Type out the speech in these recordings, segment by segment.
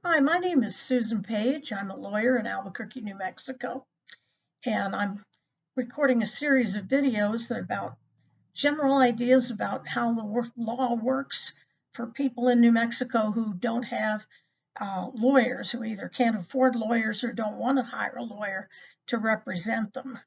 Hi, my name is Susan Page. I'm a lawyer in Albuquerque, New Mexico, and I'm recording a series of videos that are about general ideas about how the law works for people in New Mexico who don't have lawyers, who either can't afford lawyers or don't want to hire a lawyer to represent them.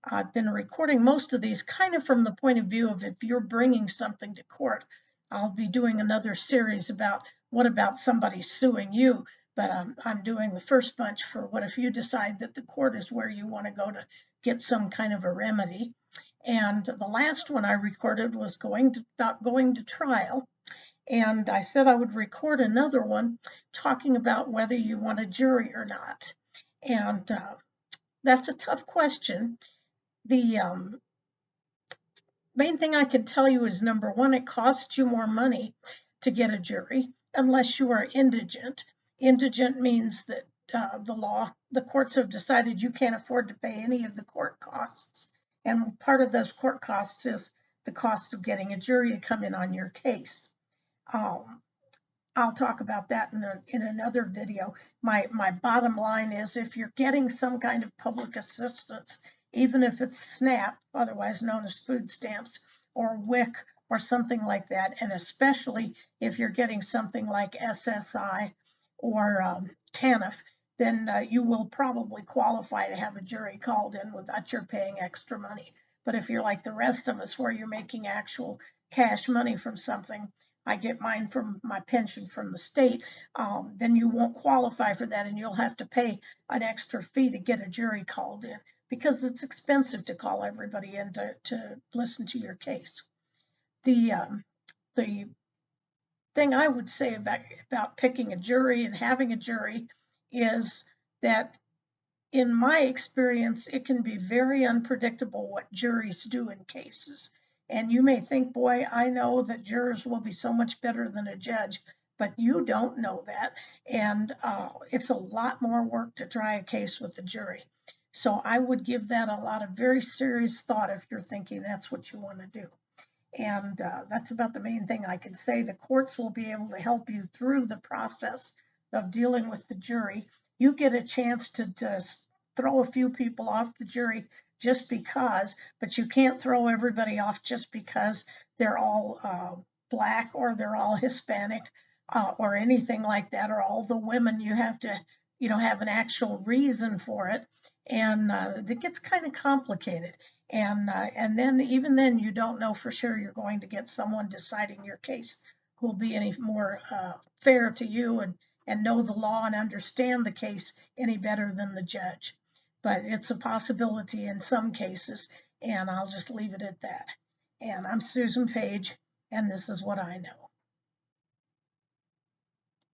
I've been recording most of these kind of from the point of view of if you're bringing something to court. I'll be doing another series about what about somebody suing you, but I'm doing the first bunch for what if you decide that the court is where you want to go to get some kind of a remedy. And the last one I recorded was about going to trial. And I said I would record another one talking about whether you want a jury or not. And that's a tough question. The main thing I can tell you is number one, it costs you more money to get a jury unless you are indigent. Indigent means that the courts have decided you can't afford to pay any of the court costs. And part of those court costs is the cost of getting a jury to come in on your case. Um, I'll talk about that in another video. My bottom line is if you're getting some kind of public assistance, even if it's SNAP, otherwise known as food stamps, or WIC or something like that, and especially if you're getting something like SSI or TANF, then you will probably qualify to have a jury called in without your paying extra money. But if you're like the rest of us, where you're making actual cash money from something, I get mine from my pension from the state, then you won't qualify for that and you'll have to pay an extra fee to get a jury called in because it's expensive to call everybody in to listen to your case. The thing I would say about picking a jury and having a jury is that in my experience, it can be very unpredictable what juries do in cases. And you may think, boy, I know that jurors will be so much better than a judge, but you don't know that. And it's a lot more work to try a case with a jury. So I would give that a lot of very serious thought if you're thinking that's what you want to do. And that's about the main thing I can say. The courts will be able to help you through the process of dealing with the jury. You get a chance to throw a few people off the jury just because, but you can't throw everybody off just because they're all Black or they're all Hispanic or anything like that, or all the women. You have to, have an actual reason for it. And it gets kind of complicated. And then even then you don't know for sure you're going to get someone deciding your case who will be any more fair to you and know the law and understand the case any better than the judge. But it's a possibility in some cases, and I'll just leave it at that. And I'm Susan Page, and this is what I know.